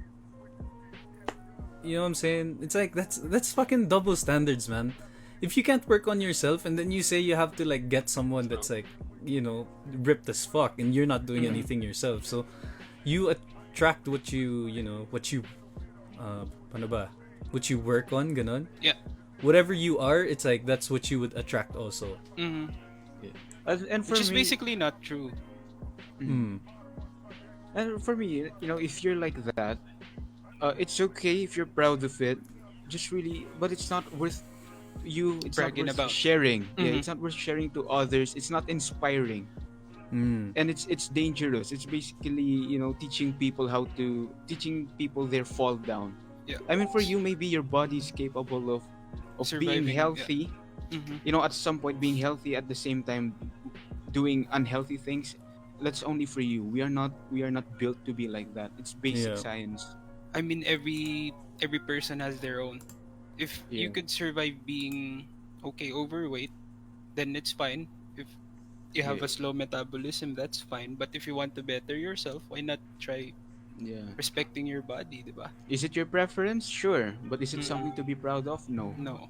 you know what I'm saying? It's like that's fucking double standards, man. If you can't work on yourself, and then you say you have to like get someone that's like, ripped as fuck, and you're not doing anything yourself, so you attract what you ano ba? What you work on, ganon. Yeah. Whatever you are, it's like that's what you would attract also. Mhm. And for Which is me, basically not true. Mm. And for me, if you're like that, it's okay if you're proud of it. Just really, but it's not worth you. It's Bragging not worth about. sharing. Yeah, Mhm. it's not worth sharing to others. It's not inspiring, Mm. and it's dangerous. It's basically teaching people their fall down. Yeah. I mean, for you, maybe your body is capable of being Surviving, yeah. healthy. Mhm. At some point being healthy at the same time doing unhealthy things. That's only for you. We are not built to be like that. It's basic Yeah. science. I mean, every person has their own. If you Yeah. could survive being overweight, then it's fine. If you have Yeah. a slow metabolism, that's fine. But if you want to better yourself, why not try Yeah. respecting your body, diba? Is it your preference? Sure. But is it Mm. something to be proud of? No. No.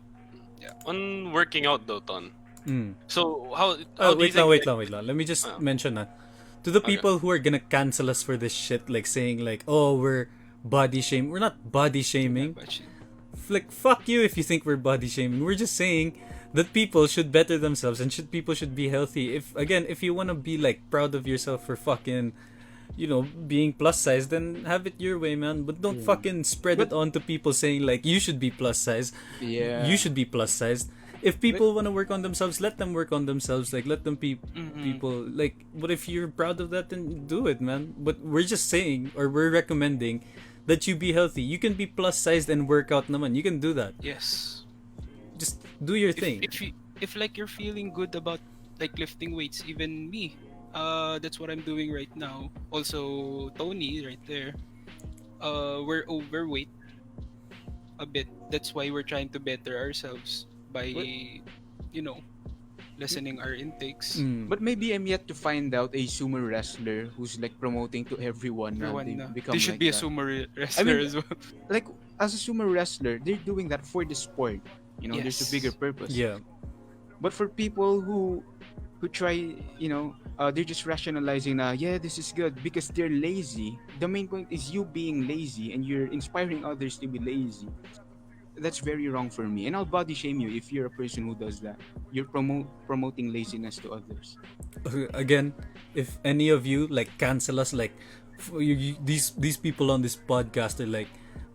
On working out though, Ton. Mm. So how do you Wait lang, think? wait lang. Let me just Ah. mention to the Okay. people who are gonna cancel us for this shit, like saying like, oh, we're body shaming. We're not body shaming. Like, fuck you if you think we're body shaming. We're just saying that people should better themselves, and people should be healthy. If you wanna be like proud of yourself for fucking, being plus size, then have it your way, man. But don't fucking spread it on to people saying like you should be plus size. Yeah. You should be plus sized. If people want to work on themselves, let them work on themselves. Like, let them people like. But if you're proud of that, then do it, man. But we're just saying, or we're recommending, that you be healthy. You can be plus sized and work out, naman. You can do that. Yes. Just do your thing. If like you're feeling good about like lifting weights, even me, that's what I'm doing right now. Also, Tony right there. We're overweight a bit. That's why we're trying to better ourselves by, lessening our intakes. But maybe I'm yet to find out a sumo wrestler who's like promoting to everyone na Everyone they na. become They should like be a that. sumo wrestler as well. Like as a sumo wrestler, they're doing that for the sport. You know, there's a bigger Yes. purpose. Yeah. But for people who try, they're just rationalizing na, yeah, this is good because they're lazy. The main point is you being lazy and you're inspiring others to be lazy. That's very wrong for me. And I'll body shame you if you're a person who does that. You're promoting laziness to others. Again, if any of you like cancel us, like these people on this podcast are like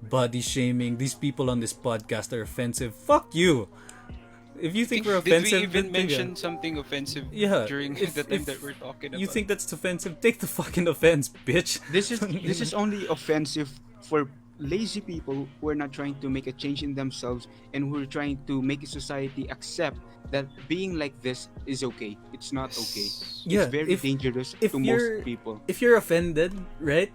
body shaming. These people on this podcast are offensive. Fuck you. If you think we're Did we offensive, even then mention something offensive Yeah, during if- the time if that we're talking about? you think that's offensive, take the fucking offense, bitch. This is only offensive for lazy people who are not trying to make a change in themselves and who are trying to make a society accept that being like this is okay. It's not okay. Yeah, It's very if- dangerous if to you're- most people. If you're offended, right?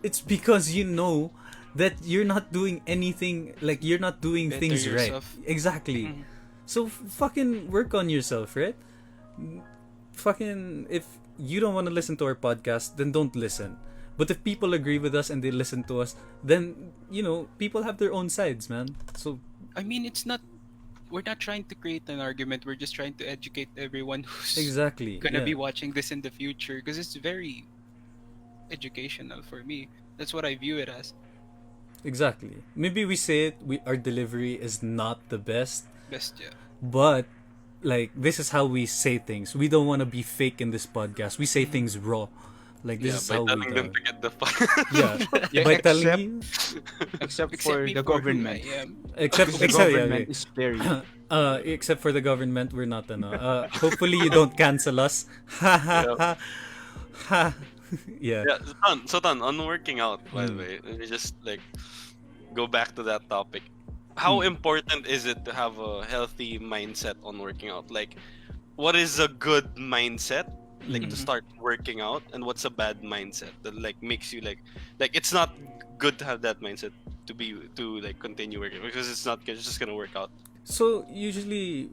It's because you know that you're not doing anything, like you're not doing Better things right. yourself. Exactly. Mhm. So fucking work on yourself, right? Fucking if you don't want to listen to our podcast, then don't listen. But if people agree with us and they listen to us, then people have their own sides, man. So I mean, we're not trying to create an argument. We're just trying to educate everyone who's exactly. gonna yeah. be watching this in the future, because it's very educational for me. That's what I view it as. Exactly. Maybe we say it, our delivery is not the best, Best, yeah. but like this is how we say things. We don't want to be fake in this podcast. We say things raw. Like this is by how we telling them go. to get the fuck. Yeah. Yeah, By telling except- you, Except Except for me the for who government. I am. except The except, yeah, government okay. is very Except for the government, we're not hopefully you don't cancel us. Ha ha ha. Ha. Yeah. Yeah, Tan, on working out, by the way, let me just like go back to that topic. How important is it to have a healthy mindset on working out? Like, what is a good mindset, like to start working out, and what's a bad mindset that like makes you like it's not good to have that mindset to like continue working because it's just gonna work out. So usually,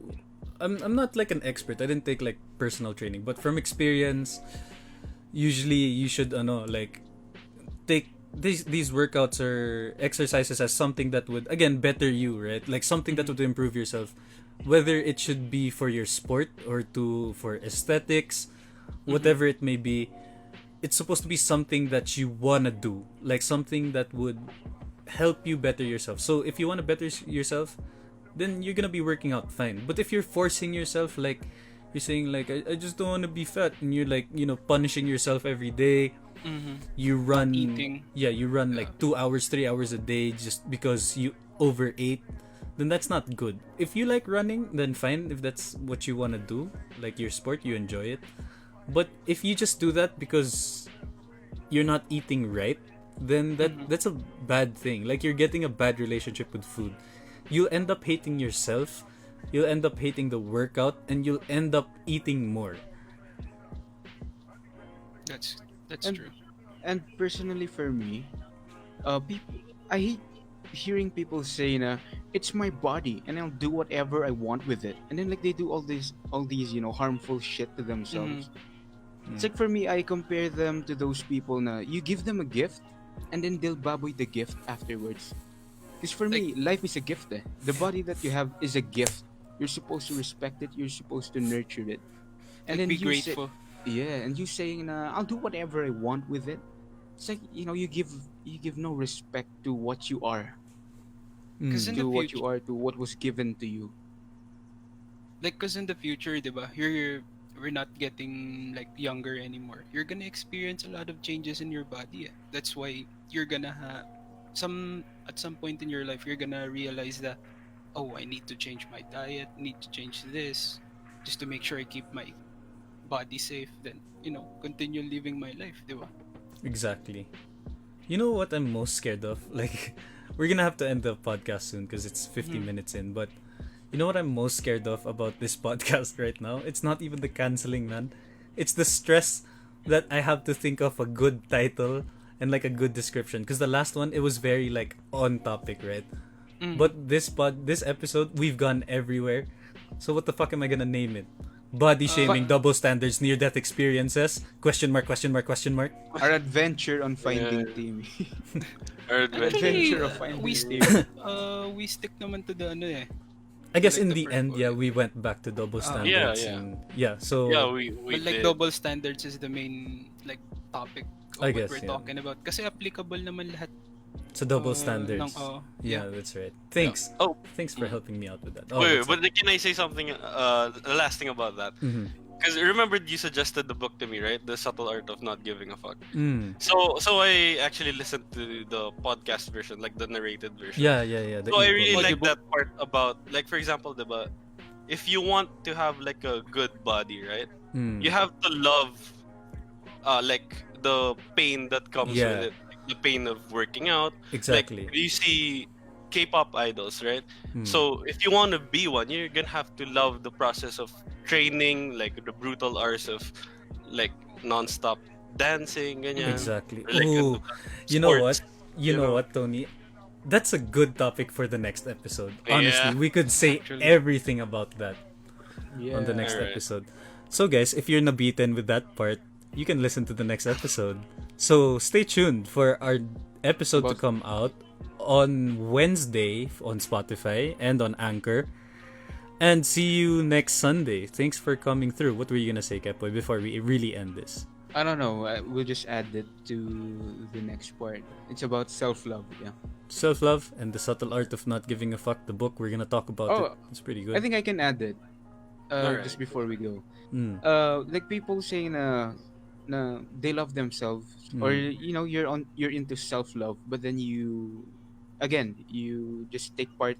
I'm not like an expert. I didn't take like personal training, but from experience, usually you should like take these workouts or exercises as something that would again better you, right? Like something that would improve yourself, whether it should be for your sport or for aesthetics, whatever it may be. It's supposed to be something that you wanna do, like something that would help you better yourself. So if you wanna better yourself, then you're gonna be working out fine. But if you're forcing yourself, like you're saying like I just don't want to be fat, and you're like punishing yourself every day, you run Eating. you run like 2 hours 3 hours a day just because you overate, then that's not good. If you like running, then fine. If that's what you want to do, like your sport, you enjoy it. But if you just do that because you're not eating right, then that's a bad thing. Like you're getting a bad relationship with food. You'll end up hating yourself, you'll end up hating the workout, and you'll end up eating more. That's And- true. And personally for me, I hate hearing people say na it's my body and I'll do whatever I want with it. And then like they do all these harmful shit to themselves. It's like for me, I compare them to those people na you give them a gift and then they'll baboy the gift afterwards. Because for me, life is a gift. The body that you have is a gift. You're supposed to respect it. You're supposed to nurture it. And then Be you grateful. and you saying na I'll do whatever I want with it. It's like you give no respect to what you are, Because in the to what you future, are, to what was given to you. because in the future, diba, we're not getting like younger anymore. You're gonna experience a lot of changes in your body. That's why you're gonna have at some point in your life you're gonna realize that, oh, I need to change my diet, need to change this, just to make sure I keep my body safe. Then continue living my life, diba? Exactly. You know what I'm most scared of? Like, we're gonna have to end the podcast soon because it's 50 minutes in. But you know what I'm most scared of about this podcast right now? It's not even the canceling, man. It's the stress that I have to think of a good title and like a good description. Because the last one, it was very like on topic, right? But this episode, we've gone everywhere. So what the fuck am I gonna name it? Body shaming, double standards, near-death experiences? Question mark, question mark, question mark. Our adventure on finding Yeah. Timmy. Or Adventure of Actually, finding we Timmy. we stick naman to the ano eh. I guess Like in the the end, yeah, purpose. we went back to double Yeah, standards. yeah. And yeah, so Yeah, we But like did. double standards is the main like topic of I what guess, we're yeah. talking about. Kasi applicable naman lahat. so double ng, standards. Yeah, yeah. that's right. Thanks. Oh, Thanks for helping me out with that. Oh, wait, what's but up? can I say something? The last thing about that, Mhm. because remember you suggested the book to me, right? The Subtle Art of Not Giving a Fuck. Mm. So I actually listened to the podcast version, like the narrated version. Yeah, yeah, yeah. The So I really ebook. like Audiobook. that part about, like, for example, diba, if you want to have like a good body, right? Mm. You have to love, like the pain that comes Yeah. with it, like, the pain of working out. Exactly. Like you see K-pop idols, right? Mm. So if you want to be one, you're gonna have to love the process of training, like the brutal hours of like non-stop dancing, ganyan. Exactly. Or, like, Ooh, you know what? sports, You you know know. what, Tony? That's a good topic for the next episode. Honestly, Yeah. we could say Actually. everything about that Yeah. on the next Alright. episode. So, guys, if you're nabitin with that part, you can listen to the next episode. So, stay tuned for our episode to come out on Wednesday on Spotify and on Anchor. And see you next Sunday. Thanks for coming through. What were you gonna say, Kepoy, before we really end this? I don't know. We'll just add it to the next part. It's about self-love. Yeah. Self-love and the subtle art of not giving a fuck. The book, we're gonna talk about Oh, it. It's pretty good. I think I can add it. Alright. Just before we go. Mm. Like people saying na they love themselves, or you know, you're into self-love, but then you just take part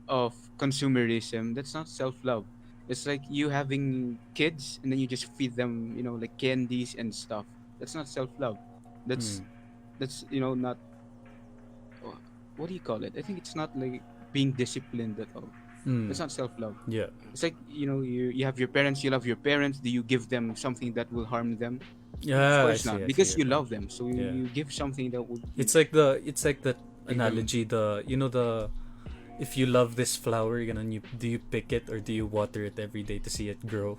of consumerism. That's not self-love. It's like you having kids and then you just feed them, you know, like candies and stuff. That's not self-love. That's not, what do you call it? I think it's not like being disciplined at all. Mm. That's not self-love. Yeah. It's like, you know, you have your parents, you love your parents. Do you give them something that will harm them? Yeah. Of course not, because you love them. So Yeah. you give something that would. It's like the Like, analogy. If you love this flower, do you pick it or do you water it every day to see it grow?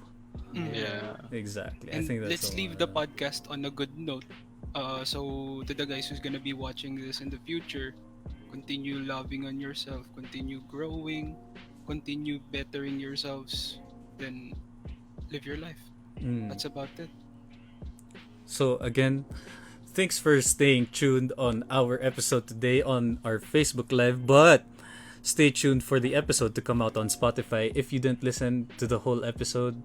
Yeah. Exactly. I And think that's let's leave the podcast on a good note. So to the guys who's gonna be watching this in the future, continue loving on yourself, continue growing, continue bettering yourselves, then live your life. Mm. That's about it. So again, thanks for staying tuned on our episode today on our Facebook Live, but stay tuned for the episode to come out on Spotify if you didn't listen to the whole episode,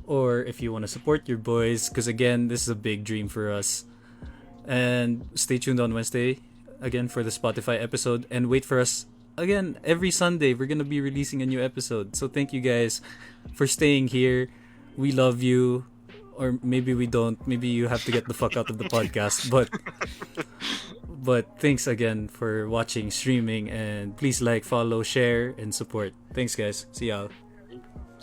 or if you want to support your boys, because again, this is a big dream for us. And stay tuned on Wednesday again for the Spotify episode, and wait for us again every Sunday. We're gonna be releasing a new episode. So thank you guys for staying here. We love you. Or maybe we don't. Maybe you have to get the fuck out of the podcast. But thanks again for watching, streaming, and please like, follow, share, and support. Thanks, guys. See y'all.